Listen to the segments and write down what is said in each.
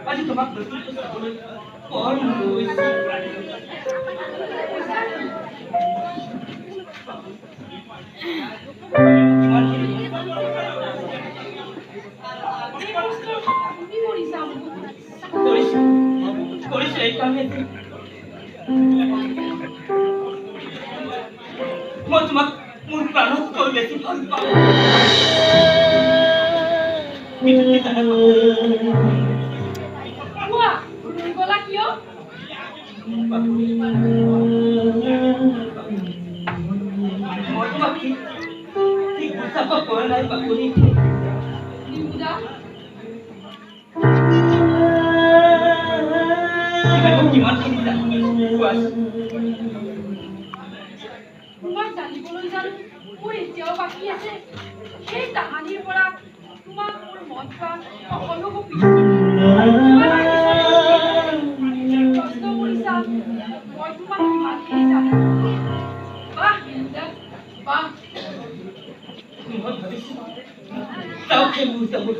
আজি তোমাক বৰ মন গৈছে কৰিছো এইকাৰণে মই তোমাক মোৰ প্ৰাণতকৈ বেছি ভাল পাওঁ গলা কিয় মই তোমাক ঠিক বুজাব পৰা নাই বাপুৰি কিমানখিনি তোমাক জানিবলৈ জানো মোৰ এতিয়াও বাকী আছে সেই তাহানিৰ পৰা তোমাক মোৰ মন প্ৰাণ সকলো কপি প্ৰশ্ন কৰিছা মই তোমাক কিমানখিনি জানো বাহ বাহ মই ভাবিছো তাও সেই মুহূৰ্তবোৰ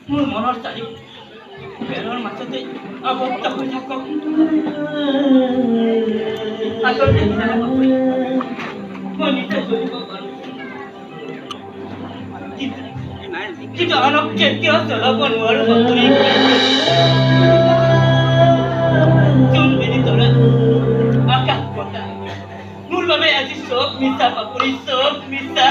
মোৰ মনৰ চাৰি বেৰৰ মাজতে আবদ্ধ হৈ থাকক আচলতে মই নিজে চলিব পাৰোঁ কিন্তু আনক কেতিয়াও চলাব নোৱাৰো বাপুৰি চোন মেলি তলত আকাশ বতাহ মোৰ বাবে আজি চব মিছা বাপুৰি চব মিছা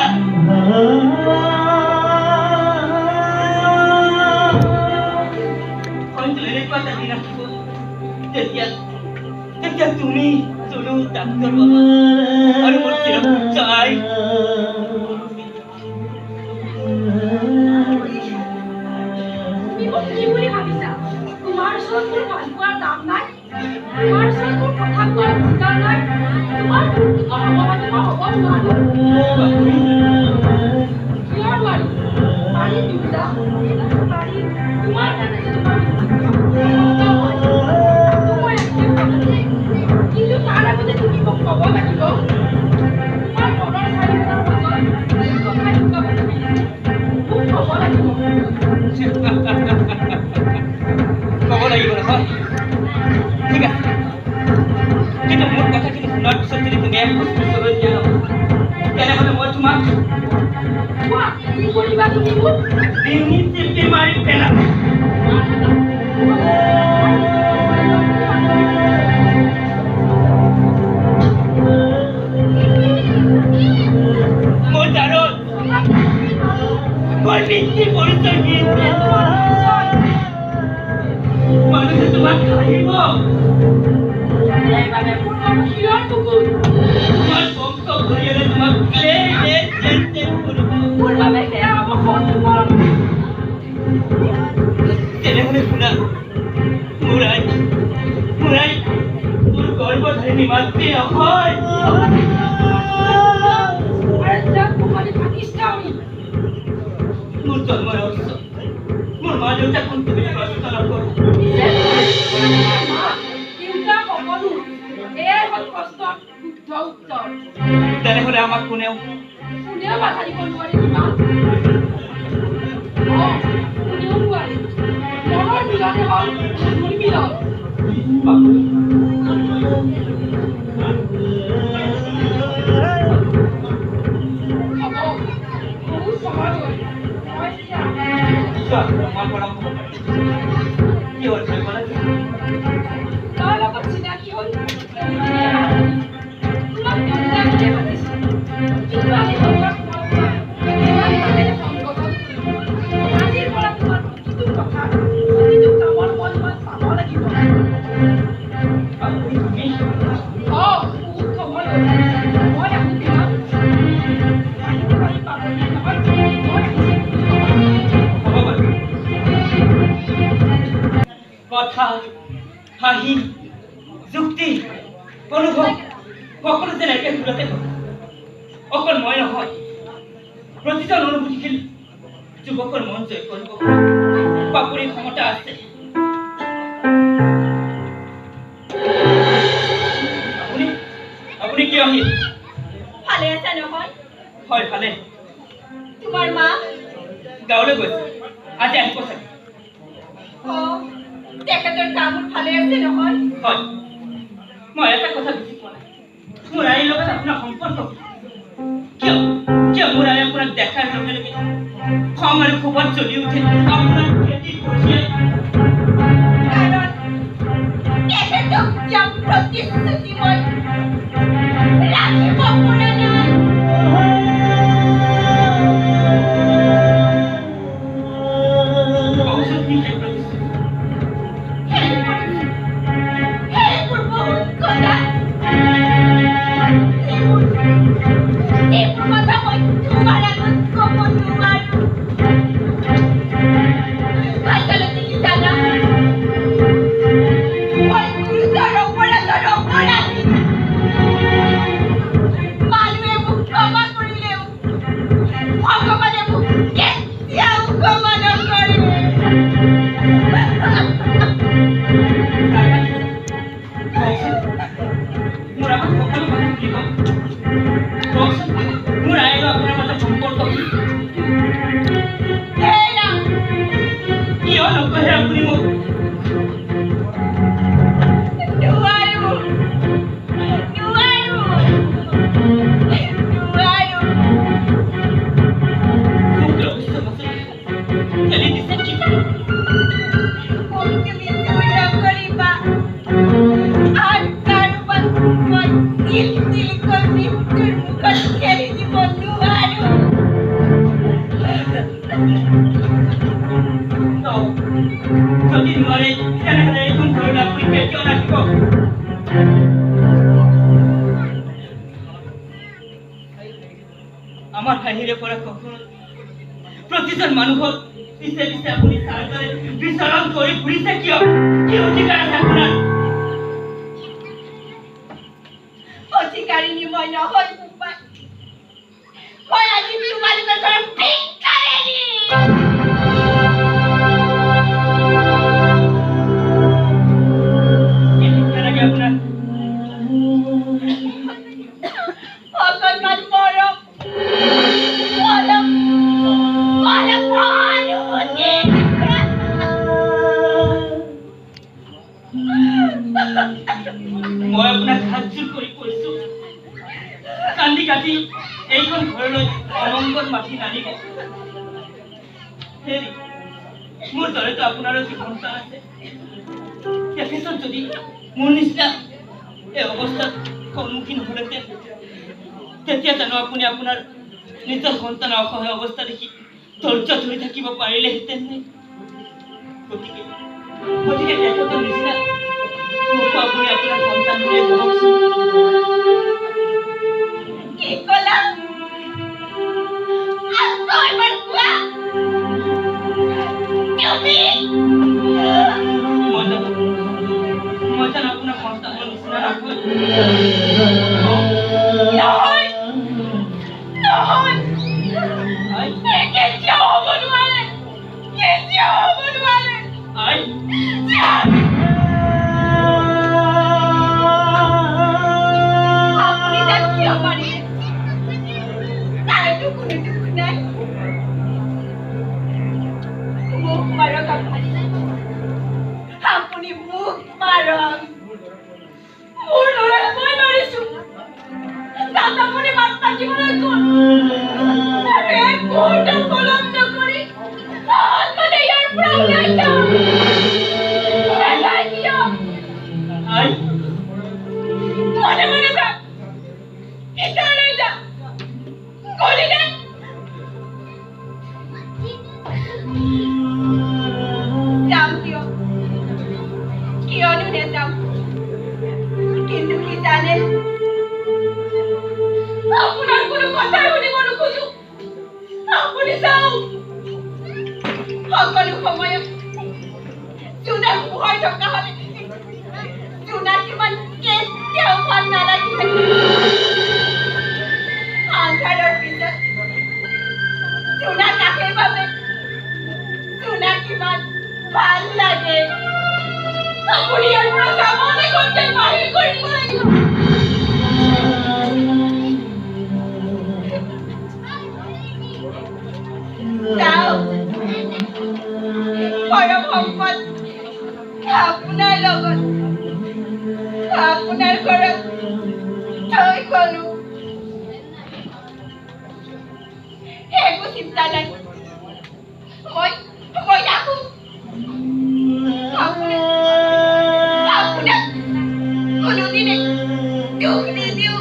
এনেকুৱা এটা দিন আহিব তেতিয়া তুমি চলো ডাক্তৰ বাবা আৰু মোৰ চিৰঞ্জয় কি বুলি ভাবিছা তোমাৰ ওচৰত মোৰ ভাল পোৱাৰ দাম নাই তোমাৰ ওচৰত মোৰ কথা কোৱাৰ অধিকাৰ নাই তোমাৰ ব্যক্তিগত হ'ব মানে মই হ'ব নোৱাৰো কিয় নোৱাৰো পাৰি বিদ্যা পাৰি তোমাৰ কাৰণে তোমাৰ কিন্তু তাৰ আগতে তুমি মোক ক'ব লাগিব তোমাৰ মনৰ চাৰিওটাৰ মাজত কথা লুকাব মোক ক'ব লাগিব ক'ব লাগিব নহয় ঠিক আছে কিন্তু মোৰ কথাখিনি শুনাৰ পিছত যদি তুমি এক বস্তু চলৈ দিয়া নহয় তেনেহ'লে মই তোমাক কি কৰিবা তুমি মোক ডিঙি চেপি মাৰি পেলাম মই জানো মই মিথ্যে পৰিচয় দিছে মানুহে তোমাক হাঁহিব এইবাবে মোৰ নাম শিৰৰ কুকুৰ তোমাৰ বংশ ঘৰিয়ালে তোমাক মোৰ বাবে সেয়া হ'ব সন্মুখৰ তেনেহ'লে শুনা মোৰ গৰ্ভধাৰিণী মাতৃ নহয় মোৰ জন্মৰ অৱস্থা মোৰ মা দেউতাক কোনটো বুলি প্ৰশ্ন নকৰোঁ তেনেহ'লে আমাক কোনেও বাধা দিব নোৱাৰে তোমাক কোনেও নোৱাৰে মনৰ মিলনে হ'ল মোৰ মিলন তাৰ লগত চিনাকি হ'ল তোমাক কিন্তু আজি আজিৰ পৰা তোমাৰ প্ৰতিটো কথা প্ৰতিটো কামৰ মই তোমাক পাব লাগিব বহুত সময় মই আহি দিলাম কথা হাঁহি যুক্তি অনুভৱ সকলো যেন একে সুৰতে হয় অকল মই নহয় প্ৰতিজন অনুভূতিশীল যুৱকৰ মন জয় কৰিব বাপুৰি ক্ষমতা আছে আপুনি কিয় আহিল ভালে আছে নহয় হয় ভালে তোমাৰ মা গাঁৱলৈ গৈছে আজি আহিব চাগে তেখেতৰ কাম ভালে আছে নহয় হয় মই এটা কথা বুজি পোৱা নাই মোৰ আইৰ লগত আপোনাৰ সম্পৰ্ক কিয় কিয় মোৰ আই আপোনাক দেখাৰ লগে লগে খং আৰু ক্ষোভত জ্বলি উঠে আপোনাৰ খেতি পঠিয়াই কাৰণ তেখেতক যাম প্ৰতিশ্ৰুতি মই ৰাখিব পৰা নাই কওকচোন কি সেই প্ৰতিশ্ৰুতি সেইবোৰ বহুত কথা এইবোৰ কথা মই তোমাৰ আগত ক'ব নোৱাৰো আচলতে কি জানা মই গুৰুতৰ অপৰাধৰ অপৰাধী মানুহে মোক ক্ষমা কৰিলেও ভগৱানে মোক কেতিয়াও ক্ষমা নকৰে মোৰ আগত সকলো কথা কি কওক কওকচোন মোৰ আইৰ আপোনাৰ মাজত সম্পৰ্ক হেৰা কিয় নকহে আপুনি মোক নোৱাৰো মোক ৰহস্য বস্তু ঠেলি দিছে কি মোক তুমি দূৰ নকৰিবা আৰু কাৰোবাক মই তিল তিলকৈ মৃত্যুৰ মুখত ঠেলি দিব নোৱাৰো যদি নোৱাৰে তেনেহ'লে এইখন ঘৰলৈ আপুনি কেতিয়াও ৰাখিব আমাৰ বাহিৰে পৰা কখনো প্ৰতিজন মানুহক পিছে পিছে আপুনি চাৰদৰে বিচৰণ কৰি ফুৰিছে কিয় কি অধিকাৰ আছে আপোনাৰ অধিকাৰিনী মই নহয় বোপাই মই আজি তোমালোকৰ ঘৰৰ ভিক্ষাৰিনী কি শিক্ষা লাগে আপোনাৰ অকণমান মৰম সহানুভূতি মই আপোনাক হাতযোৰ কৰি কৈছো কান্দি কাটি এইখন ঘৰলৈ অমংগল মাতি নানিব হেৰি মোৰ দৰেতো আপোনাৰো জীৱন আছে তেখেতৰ যদি মোৰ নিচিনা এই অৱস্থাত সন্মুখীন হ'লেহেঁতেন তেতিয়া জানো আপুনি আপোনাৰ নিজৰ সন্তানৰ অসহায় অৱস্থা দেখি ধৈৰ্য ধৰি থাকিব পাৰিলেহেঁতেন নে গতিকে তেখেতৰ নিচিনা মোকো আপুনি আপোনাৰ সন্তান বুলিয়ে ভাবকচোন কি ক'লা আকৌ এবাৰ কোৱা তুমি মই জানো আপোনাৰ সন্তানৰ নিচিনা নহয় নহয় কেতিয়াও হ'ব নোৱাৰে আই আপুনি দেখিব পাৰে তাইতো কোনো দুখ নাই মোক মাৰক আপুনি মোক মাৰক মোৰ ল'ৰা মই মাৰিছো তাত আপুনি মাত থাকিবলৈ কোন আৰু এক মুহূৰ্ত পলম নকৰি মানে ইয়াৰ পৰা ওলাই যাওক আই মনে মনে যাওক ভিতৰলৈ যাওক গলিলে যাম কিয়নো নেযাম কিন্তু কি জানে আপোনাৰ কোনো কথাই শুনিব নোখোজো আপুনি যাওক সকলো সময়ত জোনাক পোহাই থকা হ'লে জোনাক ইমান কেতিয়াও ভাল নালাগিলে আন্ধাৰৰ পিছত জোনাক আহে বাবে জোনাক ইমান ভাল লাগে আপুনি ইয়াৰ পৰা যাবনে গোটেই বাহিৰ কৰিব লাগিব যাওক পৰম সম্পদ আপোনাৰ লগত আপোনাৰ ঘৰত থৈ গলো একো চিন্তা নাই মই ৰাখো আপোনাক কোনোদিনে দুখ নিদিওঁ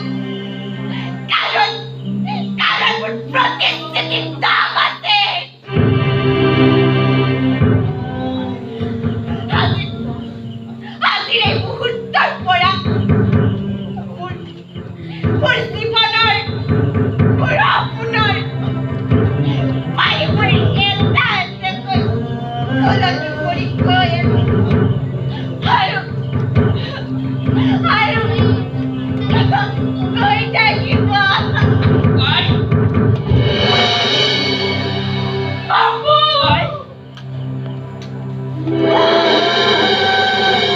কাৰণ মোৰ প্ৰতিশ্ৰুতিৰ দাম আছে আজিৰ এই মুহূৰ্তৰ পৰা মোৰ জীৱনৰ মোৰ আপোনাৰ পাৰিবাৰিক এটা